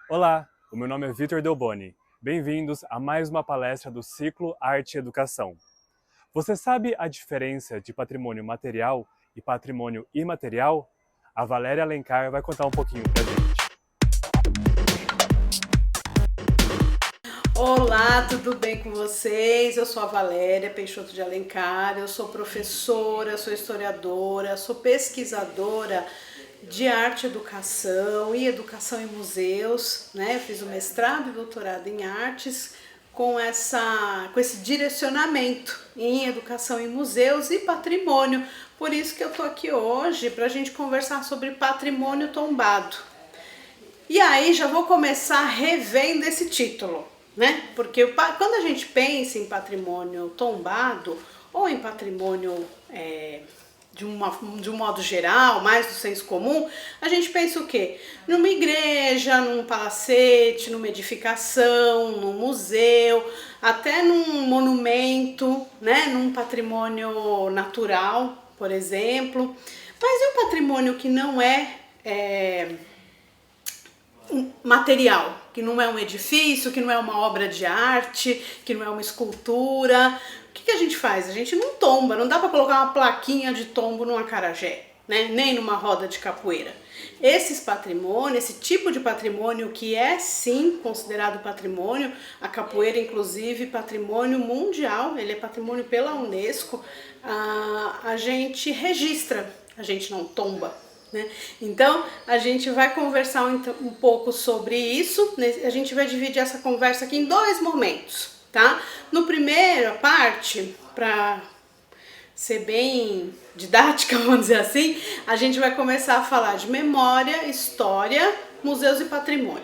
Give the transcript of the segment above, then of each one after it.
Olá, o meu nome é Vitor Delboni. Bem-vindos a mais uma palestra do ciclo Arte e Educação. Você sabe a diferença de patrimônio material e patrimônio imaterial? A Valéria Alencar vai contar um pouquinho pra gente. Olá, tudo bem com vocês? Eu sou a Valéria Peixoto de Alencar, eu sou professora, sou historiadora, sou pesquisadora de arte e educação e museus, né? Eu fiz o mestrado e doutorado em artes com esse direcionamento em educação em museus e patrimônio. Por isso que eu tô aqui hoje para a gente conversar sobre patrimônio tombado. E aí já vou começar revendo esse título, né? Porque quando a gente pensa em patrimônio tombado ou em patrimônio de um modo geral, mais do senso comum, a gente pensa o quê? Numa igreja, num palacete, numa edificação, num museu, até num monumento, né? Num patrimônio natural, por exemplo. Mas e o patrimônio que não é material, que não é um edifício, que não é uma obra de arte, que não é uma escultura? O que a gente faz? A gente não tomba, não dá para colocar uma plaquinha de tombo num acarajé, né? Nem numa roda de capoeira. Esses patrimônios, esse tipo de patrimônio que é sim considerado patrimônio, a capoeira inclusive patrimônio mundial, ele é patrimônio pela Unesco, a gente registra, a gente não tomba. Né? Então a gente vai conversar um pouco sobre isso. A gente vai dividir essa conversa aqui em dois momentos, tá? No primeira parte, para ser bem didática, vamos dizer assim, a gente vai começar a falar de memória, história, museus e patrimônio.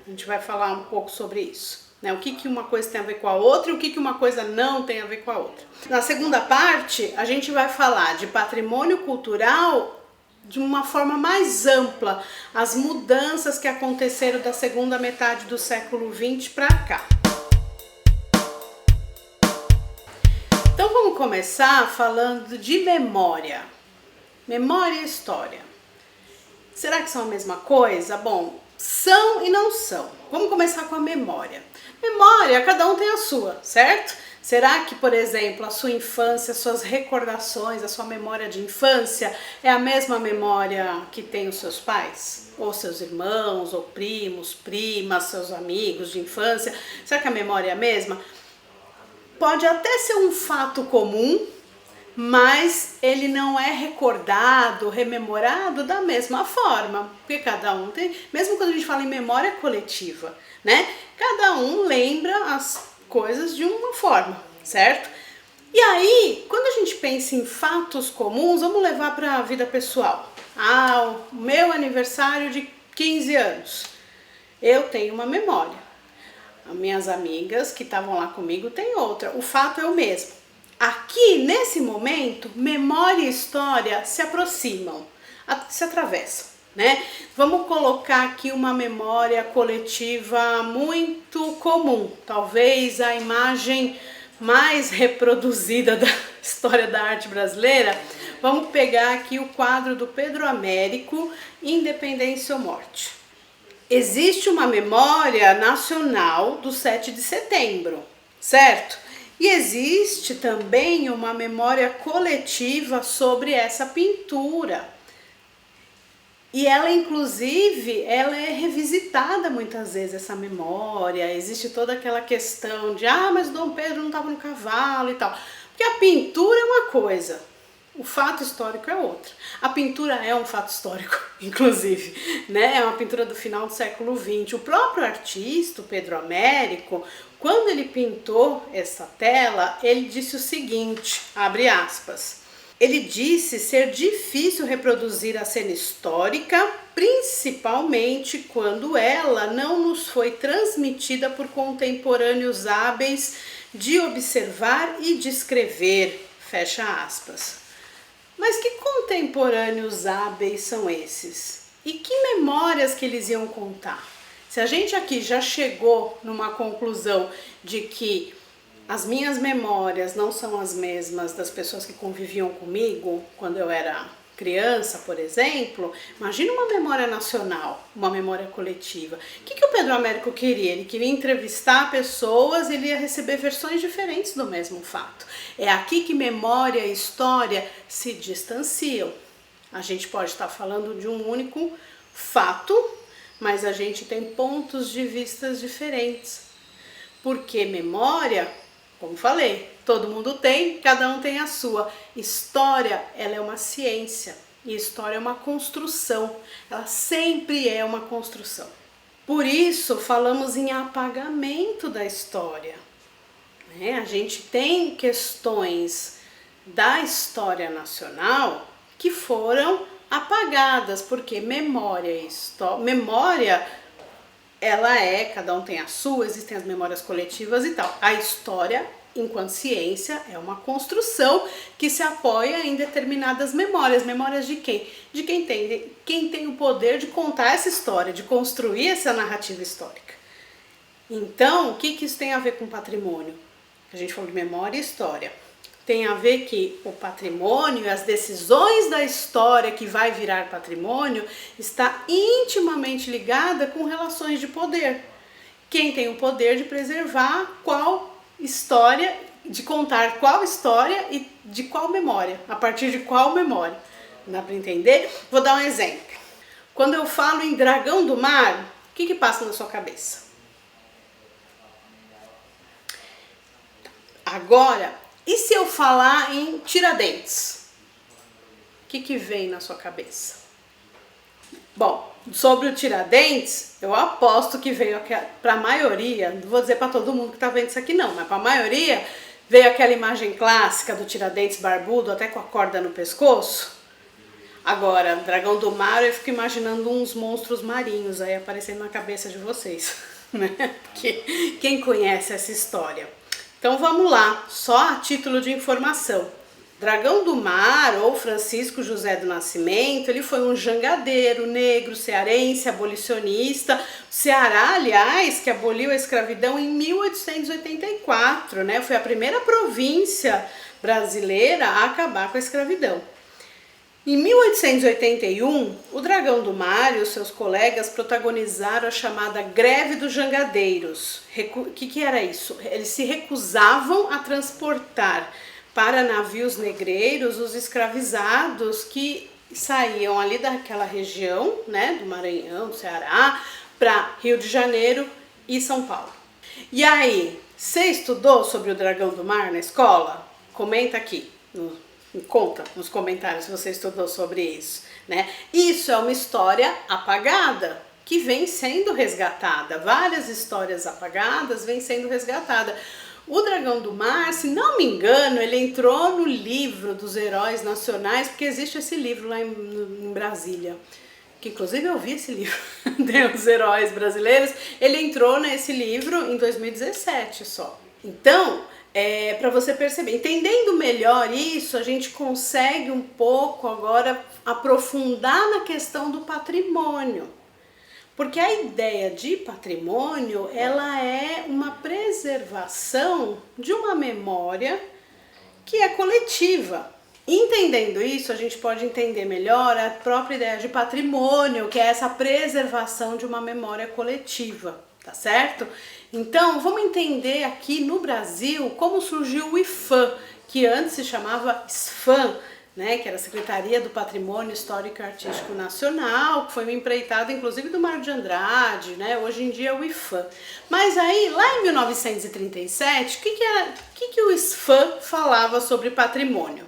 A gente vai falar um pouco sobre isso, né? O que uma coisa tem a ver com a outra e o que uma coisa não tem a ver com a outra. Na segunda parte, a gente vai falar de patrimônio cultural de uma forma mais ampla, as mudanças que aconteceram da segunda metade do século XX para cá. Então vamos começar falando de memória. Memória e história. Será que são a mesma coisa? Bom, são e não são. Vamos começar com a memória. Memória, cada um tem a sua, certo? Será que, por exemplo, a sua infância, suas recordações, a sua memória de infância é a mesma memória que tem os seus pais? Ou seus irmãos, ou primos, primas, seus amigos de infância? Será que a memória é a mesma? Pode até ser um fato comum, mas ele não é recordado, rememorado da mesma forma, porque cada um tem, mesmo quando a gente fala em memória coletiva, né? Cada um lembra as coisas de uma forma, certo? E aí, quando a gente pensa em fatos comuns, vamos levar para a vida pessoal. O meu aniversário de 15 anos, eu tenho uma memória. As minhas amigas que estavam lá comigo têm outra. O fato é o mesmo. Aqui, nesse momento, memória e história se aproximam, se atravessam, né? Vamos colocar aqui uma memória coletiva muito comum, talvez a imagem mais reproduzida da história da arte brasileira. Vamos pegar aqui o quadro do Pedro Américo, Independência ou Morte. Existe uma memória nacional do 7 de setembro, certo? E existe também uma memória coletiva sobre essa pintura. E ela, inclusive, ela é revisitada muitas vezes, essa memória. Existe toda aquela questão de, mas Dom Pedro não estava no cavalo e tal. Porque a pintura é uma coisa, o fato histórico é outra. A pintura é um fato histórico, inclusive, né? É uma pintura do final do século XX. O próprio artista, o Pedro Américo, quando ele pintou essa tela, ele disse o seguinte, abre aspas, ele disse ser difícil reproduzir a cena histórica, principalmente quando ela não nos foi transmitida por contemporâneos hábeis de observar e descrever, fecha aspas. Mas que contemporâneos hábeis são esses? E que memórias que eles iam contar? Se a gente aqui já chegou numa conclusão de que as minhas memórias não são as mesmas das pessoas que conviviam comigo quando eu era criança, por exemplo, imagina uma memória nacional, uma memória coletiva. O que o Pedro Américo queria? Ele queria entrevistar pessoas e ele ia receber versões diferentes do mesmo fato. É aqui que memória e história se distanciam. A gente pode estar falando de um único fato, mas a gente tem pontos de vista diferentes. Porque memória, como falei, todo mundo tem, cada um tem a sua. História, ela é uma ciência e história é uma construção. Ela sempre é uma construção. Por isso, falamos em apagamento da história. A gente tem questões da história nacional que foram apagadas, porque memória, ela é, cada um tem a sua, existem as memórias coletivas e tal. A história, enquanto ciência, é uma construção que se apoia em determinadas memórias. Memórias de quem? De quem tem o poder de contar essa história, de construir essa narrativa histórica. Então, o que isso tem a ver com patrimônio? A gente falou de memória e história. Tem a ver que o patrimônio e as decisões da história que vai virar patrimônio está intimamente ligada com relações de poder. Quem tem o poder de preservar qual história, de contar qual história e de qual memória, a partir de qual memória. Dá para entender? Vou dar um exemplo. Quando eu falo em Dragão do Mar, o que passa na sua cabeça? Agora, e se eu falar em Tiradentes? O que vem na sua cabeça? Bom, sobre o Tiradentes, eu aposto que veio para a maioria, não vou dizer para todo mundo que está vendo isso aqui não, mas para a maioria veio aquela imagem clássica do Tiradentes barbudo, até com a corda no pescoço. Agora, Dragão do Mar, eu fico imaginando uns monstros marinhos aí aparecendo na cabeça de vocês, né? Porque quem conhece essa história? Então vamos lá, só a título de informação. Dragão do Mar, ou Francisco José do Nascimento, ele foi um jangadeiro negro, cearense, abolicionista. O Ceará, aliás, que aboliu a escravidão em 1884, né? Foi a primeira província brasileira a acabar com a escravidão. Em 1881, o Dragão do Mar e os seus colegas protagonizaram a chamada Greve dos Jangadeiros. O que era isso? Eles se recusavam a transportar para navios negreiros os escravizados que saíam ali daquela região, né, do Maranhão, do Ceará, para Rio de Janeiro e São Paulo. E aí, você estudou sobre o Dragão do Mar na escola? Comenta aqui me conta nos comentários se você estudou sobre isso, né? Isso é uma história apagada que vem sendo resgatada. Várias histórias apagadas vêm sendo resgatadas. O Dragão do Mar, se não me engano, ele entrou no livro dos heróis nacionais, porque existe esse livro lá em Brasília, que inclusive eu vi esse livro, dos heróis brasileiros. Ele entrou nesse livro em 2017 só. Então, para você perceber, entendendo melhor isso, a gente consegue um pouco agora aprofundar na questão do patrimônio. Porque a ideia de patrimônio, ela é uma preservação de uma memória que é coletiva. Entendendo isso, a gente pode entender melhor a própria ideia de patrimônio, que é essa preservação de uma memória coletiva, tá certo? Então, vamos entender aqui no Brasil como surgiu o IPHAN, que antes se chamava SFAM, né, que era a Secretaria do Patrimônio Histórico e Artístico Nacional, que foi uma empreitada inclusive do Mário de Andrade, né, hoje em dia é o IPHAN. Mas aí, lá em 1937, o que o SFAM falava sobre patrimônio?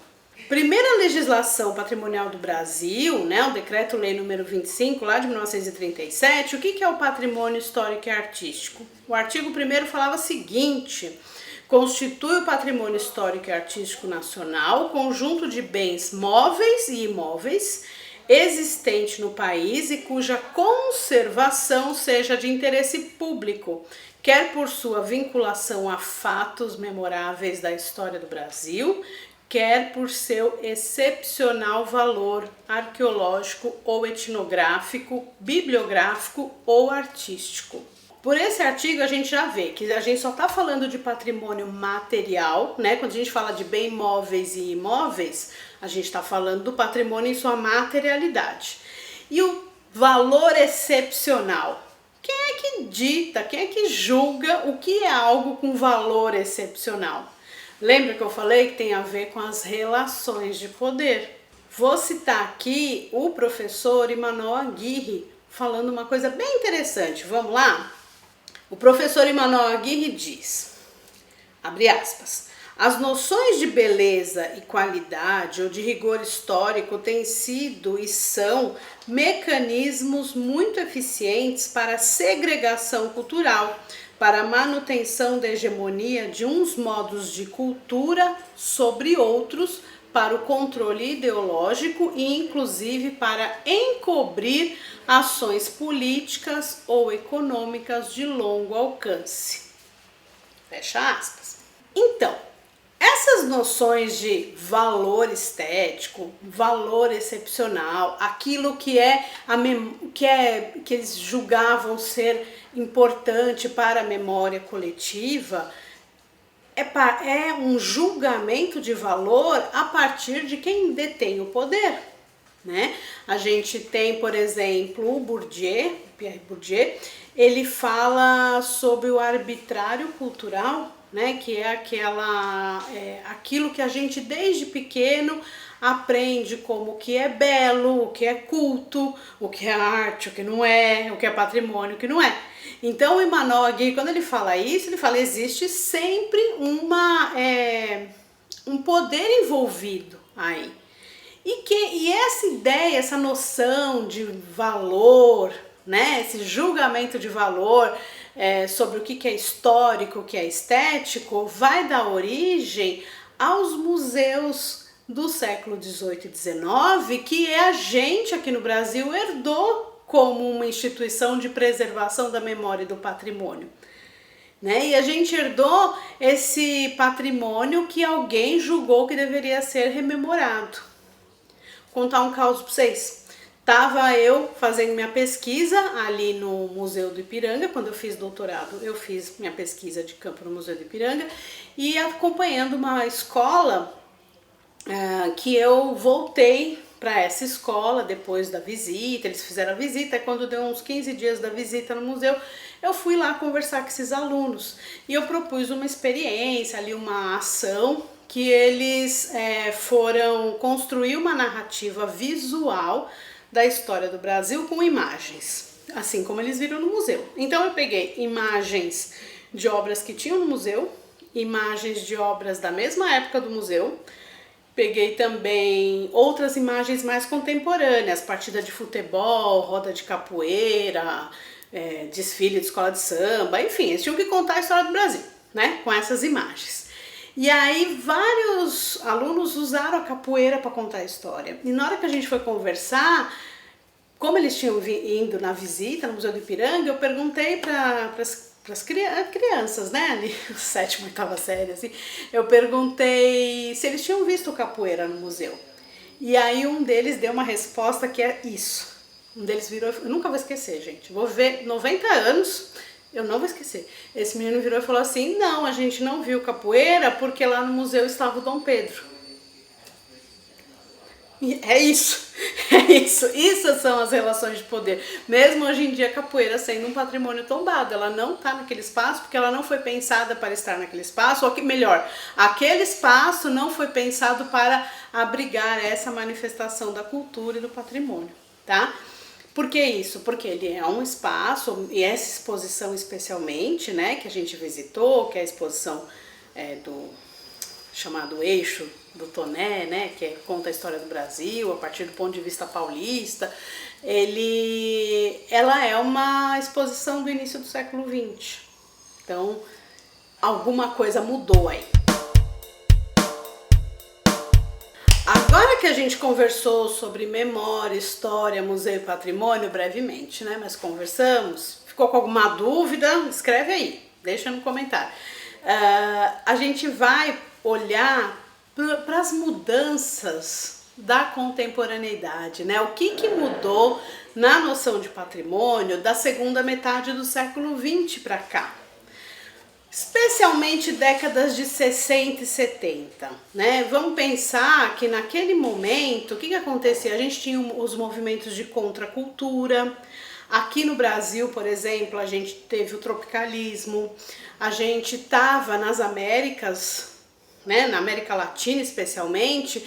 Primeira legislação patrimonial do Brasil, né, o Decreto-Lei número 25, lá de 1937, o que é o patrimônio histórico e artístico? O artigo 1º falava o seguinte: constitui o patrimônio histórico e artístico nacional, conjunto de bens móveis e imóveis existente no país e cuja conservação seja de interesse público, quer por sua vinculação a fatos memoráveis da história do Brasil, quer por seu excepcional valor arqueológico ou etnográfico, bibliográfico ou artístico. Por esse artigo a gente já vê que a gente só está falando de patrimônio material, né? Quando a gente fala de bem móveis e imóveis, a gente está falando do patrimônio em sua materialidade. E o valor excepcional. Quem é que dita, quem é que julga o que é algo com valor excepcional? Lembra que eu falei que tem a ver com as relações de poder? Vou citar aqui o professor Emmanuel Aguirre falando uma coisa bem interessante. Vamos lá? O professor Emmanuel Aguirre diz, abre aspas, as noções de beleza e qualidade ou de rigor histórico têm sido e são mecanismos muito eficientes para a segregação cultural, para a manutenção da hegemonia de uns modos de cultura sobre outros, para o controle ideológico e inclusive para encobrir ações políticas ou econômicas de longo alcance. Fecha aspas. Então, essas noções de valor estético, valor excepcional, aquilo que que eles julgavam ser importante para a memória coletiva, é um julgamento de valor a partir de quem detém o poder, né? A gente tem, por exemplo, o Bourdieu, Pierre Bourdieu, ele fala sobre o arbitrário cultural, né? Que é aquilo que a gente desde pequeno aprende como o que é belo, o que é culto, o que é arte, o que não é, o que é patrimônio, o que não é. Então o Emmanuel Aguirre, quando ele fala isso, ele fala existe sempre um poder envolvido aí. E essa ideia, essa noção de valor, né, esse julgamento de valor sobre o que é histórico, o que é estético, vai dar origem aos museus do século XVIII e XIX, que a gente aqui no Brasil herdou como uma instituição de preservação da memória e do patrimônio. Né? E a gente herdou esse patrimônio que alguém julgou que deveria ser rememorado. Vou contar um caso para vocês. Tava eu fazendo minha pesquisa ali no Museu do Ipiranga, quando eu fiz doutorado, eu fiz minha pesquisa de campo no Museu do Ipiranga e acompanhando uma escola que eu voltei para essa escola depois da visita, eles fizeram a visita, e quando deu uns 15 dias da visita no museu, eu fui lá conversar com esses alunos e eu propus uma experiência ali, uma ação que eles foram construir uma narrativa visual da história do Brasil com imagens, assim como eles viram no museu. Então eu peguei imagens de obras que tinham no museu, imagens de obras da mesma época do museu, peguei também outras imagens mais contemporâneas, partida de futebol, roda de capoeira, desfile de escola de samba, enfim, eles tinham que contar a história do Brasil, né, com essas imagens. E aí vários alunos usaram a capoeira para contar a história. E na hora que a gente foi conversar, como eles tinham ido na visita no Museu do Ipiranga, eu perguntei para as crianças, né, ali, 7ª, 8ª série, assim, eu perguntei se eles tinham visto capoeira no museu. E aí um deles deu uma resposta que é isso. Um deles virou, eu nunca vou esquecer, gente, vou ver 90 anos, eu não vou esquecer. Esse menino virou e falou assim, não, a gente não viu capoeira porque lá no museu estava o Dom Pedro. É isso, isso são as relações de poder. Mesmo hoje em dia a capoeira sendo um patrimônio tombado, ela não está naquele espaço porque ela não foi pensada para estar naquele espaço, ou melhor, aquele espaço não foi pensado para abrigar essa manifestação da cultura e do patrimônio, tá? Por que isso? Porque ele é um espaço, e essa exposição especialmente, né, que a gente visitou, que é a exposição do chamado Eixo do Toné, né, que conta a história do Brasil a partir do ponto de vista paulista, ela é uma exposição do início do século XX. Então, alguma coisa mudou aí. Agora que a gente conversou sobre memória, história, museu e patrimônio, brevemente, né, mas conversamos, ficou com alguma dúvida? Escreve aí, deixa no comentário. A gente vai olhar para as mudanças da contemporaneidade, né? O que mudou na noção de patrimônio da segunda metade do século XX para cá? Especialmente décadas de 60 e 70, né? Vamos pensar que naquele momento, o que acontecia? A gente tinha os movimentos de contracultura. Aqui no Brasil, por exemplo, a gente teve o tropicalismo, a gente estava nas Américas, né, na América Latina especialmente,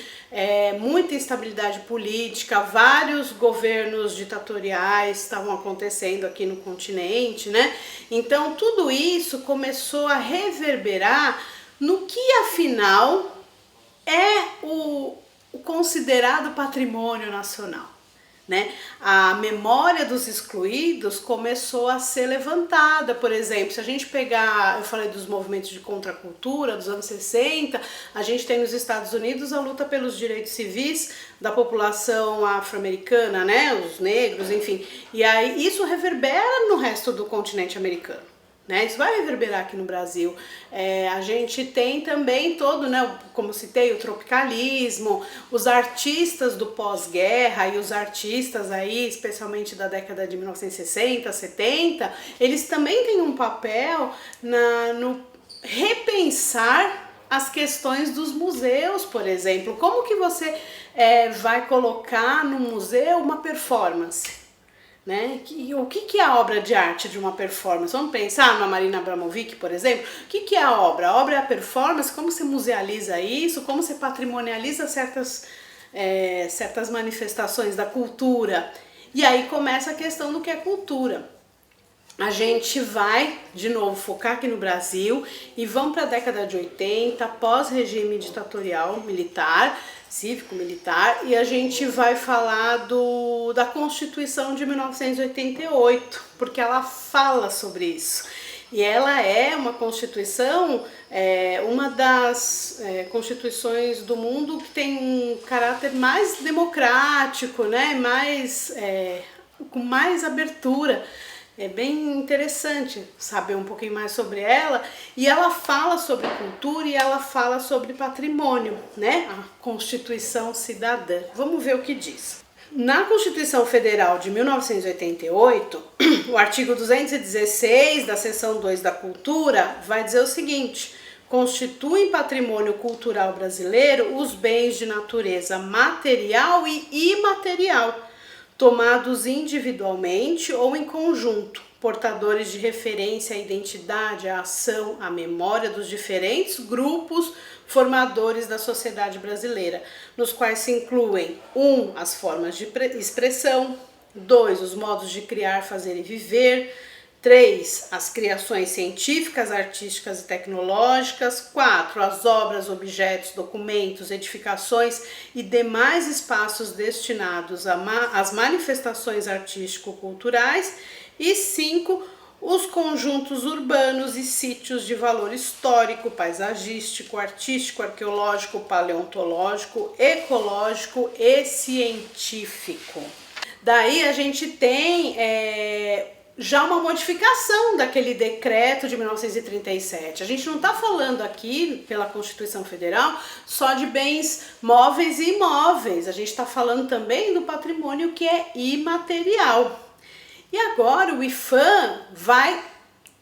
muita instabilidade política, vários governos ditatoriais estavam acontecendo aqui no continente, né? Então tudo isso começou a reverberar no que afinal é o considerado patrimônio nacional. Né? A memória dos excluídos começou a ser levantada, por exemplo, se a gente pegar, eu falei dos movimentos de contracultura dos anos 60, a gente tem nos Estados Unidos a luta pelos direitos civis da população afro-americana, né? Os negros, enfim, e aí isso reverbera no resto do continente americano. Né, isso vai reverberar aqui no Brasil. A gente tem também todo, né, como citei, o tropicalismo, os artistas do pós-guerra e os artistas aí, especialmente da década de 1960, 70, eles também têm um papel no repensar as questões dos museus, por exemplo. Como que você vai colocar no museu uma performance? Né? O que é a obra de arte de uma performance? Vamos pensar na Marina Abramovic, por exemplo. O que é a obra? A obra é a performance, como você musealiza isso, como você patrimonializa certas manifestações da cultura. E aí começa a questão do que é cultura. A gente vai, de novo, focar aqui no Brasil e vamos para a década de 80, pós-regime ditatorial militar, cívico-militar, e a gente vai falar da Constituição de 1988, porque ela fala sobre isso. E ela é uma Constituição, uma das constituições do mundo que tem um caráter mais democrático, né? Com mais abertura. É bem interessante saber um pouquinho mais sobre ela, e ela fala sobre cultura e ela fala sobre patrimônio, né? A Constituição Cidadã. Vamos ver o que diz. Na Constituição Federal de 1988, o artigo 216 da seção 2 da Cultura vai dizer o seguinte: constituem patrimônio cultural brasileiro os bens de natureza material e imaterial, tomados individualmente ou em conjunto, portadores de referência à identidade, à ação, à memória dos diferentes grupos formadores da sociedade brasileira, nos quais se incluem 1. As formas de expressão, 2. Os modos de criar, fazer e viver, 3. As criações científicas, artísticas e tecnológicas. 4. As obras, objetos, documentos, edificações e demais espaços destinados às manifestações artístico-culturais. E 5. Os conjuntos urbanos e sítios de valor histórico, paisagístico, artístico, arqueológico, paleontológico, ecológico e científico. Daí a gente tem já uma modificação daquele decreto de 1937. A gente não está falando aqui, pela Constituição Federal, só de bens móveis e imóveis. A gente está falando também do patrimônio que é imaterial. E agora o IPHAN vai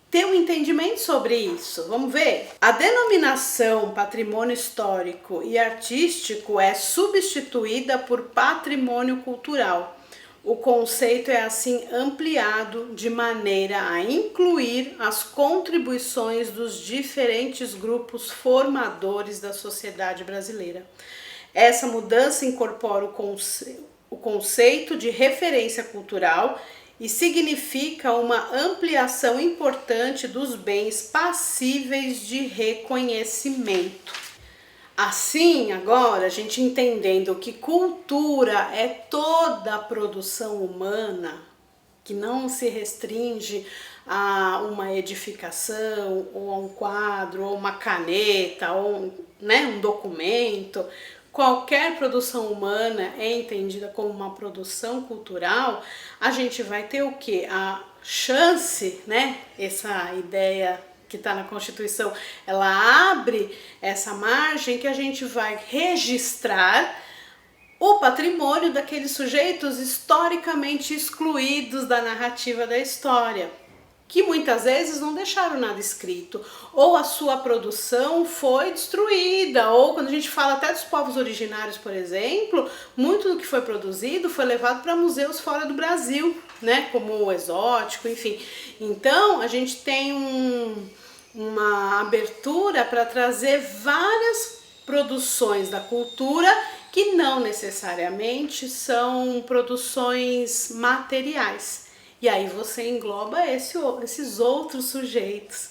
ter um entendimento sobre isso. Vamos ver? A denominação patrimônio histórico e artístico é substituída por patrimônio cultural. O conceito é assim ampliado de maneira a incluir as contribuições dos diferentes grupos formadores da sociedade brasileira. Essa mudança incorpora o conceito de referência cultural e significa uma ampliação importante dos bens passíveis de reconhecimento. Assim, agora, a gente entendendo que cultura é toda a produção humana, que não se restringe a uma edificação, ou a um quadro, ou uma caneta, ou um documento. Qualquer produção humana é entendida como uma produção cultural. A gente vai ter o quê? A chance, essa ideia que está na Constituição, ela abre essa margem que a gente vai registrar o patrimônio daqueles sujeitos historicamente excluídos da narrativa da história, que muitas vezes não deixaram nada escrito, ou a sua produção foi destruída, ou quando a gente fala até dos povos originários, por exemplo, muito do que foi produzido foi levado para museus fora do Brasil, né, como o exótico, enfim. Então a gente tem uma abertura para trazer várias produções da cultura que não necessariamente são produções materiais. E aí você engloba esses outros sujeitos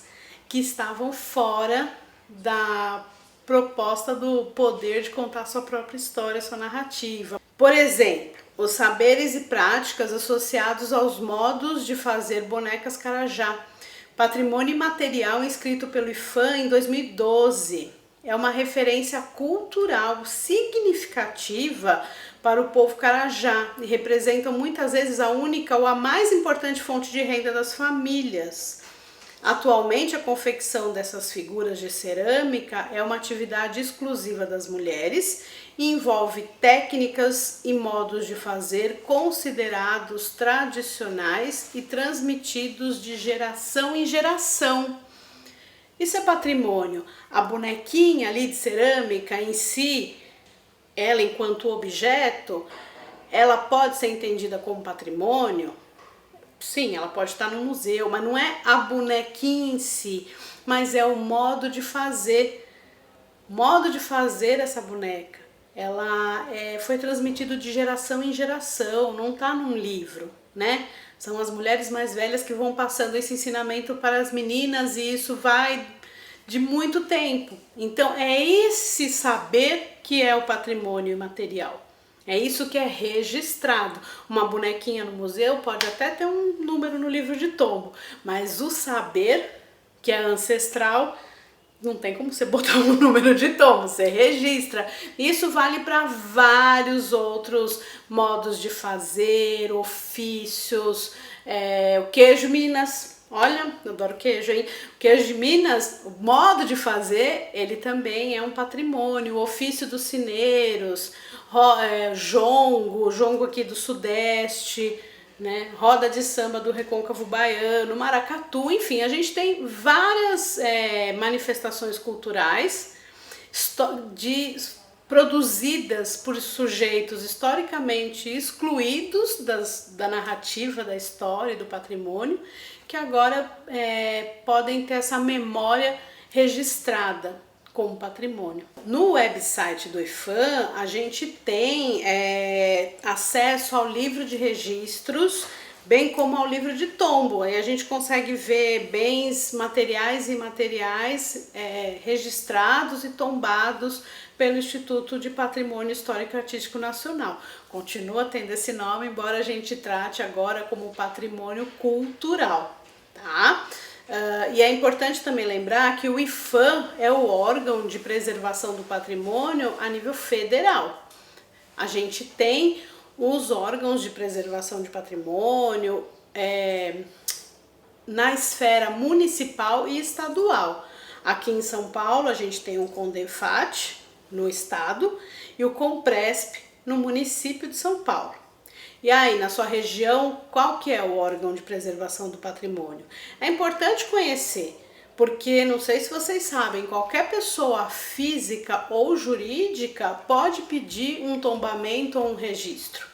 que estavam fora da proposta do poder de contar sua própria história, sua narrativa. Por exemplo, os saberes e práticas associados aos modos de fazer bonecas carajá, patrimônio imaterial inscrito pelo IFAM em 2012. É uma referência cultural significativa para o povo carajá e representam muitas vezes a única ou a mais importante fonte de renda das famílias. Atualmente, a confecção dessas figuras de cerâmica é uma atividade exclusiva das mulheres e envolve técnicas e modos de fazer considerados tradicionais e transmitidos de geração em geração. Isso é patrimônio. A bonequinha ali de cerâmica em si, ela enquanto objeto, ela pode ser entendida como patrimônio? Sim, ela pode estar no museu, mas não é a bonequinha em si, mas é o modo de fazer. O modo de fazer essa boneca. Ela foi transmitido de geração em geração, não está num livro, né? São as mulheres mais velhas que vão passando esse ensinamento para as meninas e isso vai de muito tempo. Então é esse saber que é o patrimônio imaterial. É isso que é registrado. Uma bonequinha no museu pode até ter um número no livro de tombo, mas o saber, que é ancestral, não tem como você botar um número de tombo, você registra. Isso vale para vários outros modos de fazer, ofícios, o queijo Minas. Olha, eu adoro queijo, hein? O queijo de Minas, o modo de fazer, ele também é um patrimônio. O ofício dos cineiros, jongo aqui do Sudeste, né? Roda de samba do Recôncavo Baiano, maracatu, enfim, a gente tem várias manifestações culturais produzidas por sujeitos historicamente excluídos da narrativa da história e do patrimônio, que agora podem ter essa memória registrada como patrimônio. No website do IFAM, a gente tem acesso ao livro de registros, bem como ao livro de tombo. Aí a gente consegue ver bens materiais e imateriais registrados e tombados pelo Instituto de Patrimônio Histórico e Artístico Nacional. Continua tendo esse nome, embora a gente trate agora como patrimônio cultural, tá? E é importante também lembrar que o IFAM é o órgão de preservação do patrimônio a nível federal. A gente tem os órgãos de preservação de patrimônio na esfera municipal e estadual. Aqui em São Paulo a gente tem o CONDENFAT no estado e o CONPRESP no município de São Paulo. E aí, na sua região, qual que é o órgão de preservação do patrimônio? É importante conhecer, porque não sei se vocês sabem, qualquer pessoa física ou jurídica pode pedir um tombamento ou um registro,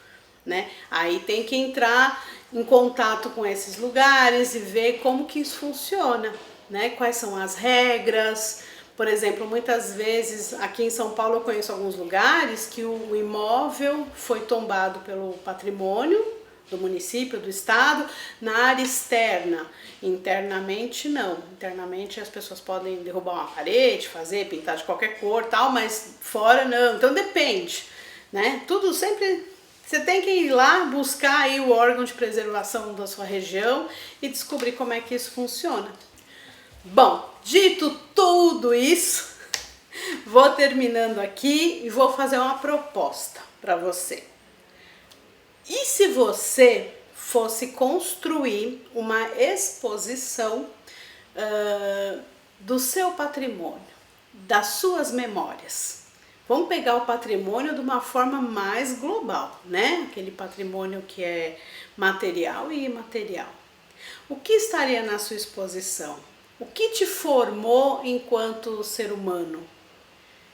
né? Aí tem que entrar em contato com esses lugares e ver como que isso funciona, né? Quais são as regras. Por exemplo, muitas vezes aqui em São Paulo eu conheço alguns lugares que o imóvel foi tombado pelo patrimônio do município, do estado, na área externa. Internamente não. Internamente as pessoas podem derrubar uma parede, pintar de qualquer cor, tal, mas fora não. Então depende, né? Tudo sempre você tem que ir lá buscar aí o órgão de preservação da sua região e descobrir como é que isso funciona. Bom, dito tudo isso, vou terminando aqui e vou fazer uma proposta para você. E se você fosse construir uma exposição do seu patrimônio, das suas memórias? Vamos pegar o patrimônio de uma forma mais global, né? Aquele patrimônio que é material e imaterial. O que estaria na sua exposição? O que te formou enquanto ser humano?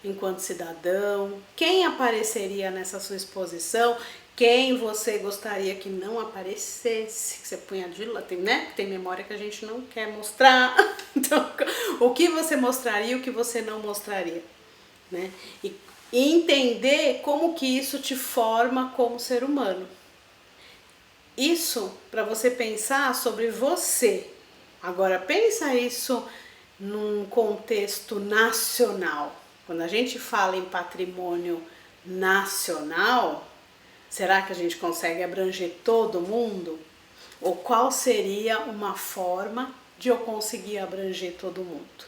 Enquanto cidadão? Quem apareceria nessa sua exposição? Quem você gostaria que não aparecesse? Que você punha de lado, né? Tem memória que a gente não quer mostrar. Então, o que você mostraria e o que você não mostraria, né? E entender como que isso te forma como ser humano. Isso para você pensar sobre você. Agora pensa isso num contexto nacional. Quando a gente fala em patrimônio nacional, será que a gente consegue abranger todo mundo? Ou qual seria uma forma de eu conseguir abranger todo mundo?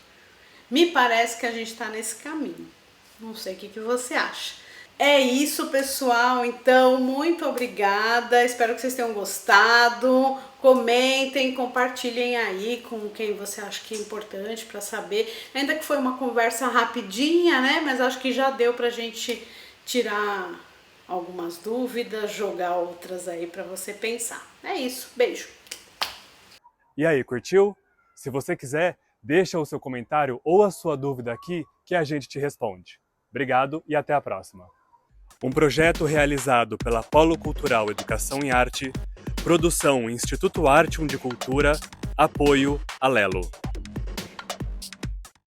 Me parece que a gente está nesse caminho. Não sei o que você acha. É isso, pessoal. Então, muito obrigada. Espero que vocês tenham gostado. Comentem, compartilhem aí com quem você acha que é importante para saber. Ainda que foi uma conversa rapidinha, né? Mas acho que já deu pra gente tirar algumas dúvidas, jogar outras aí para você pensar. É isso. Beijo. E aí, curtiu? Se você quiser, deixa o seu comentário ou a sua dúvida aqui que a gente te responde. Obrigado e até a próxima. Um projeto realizado pela Polo Cultural Educação e Arte, produção Instituto Artium de Cultura, apoio Alelo.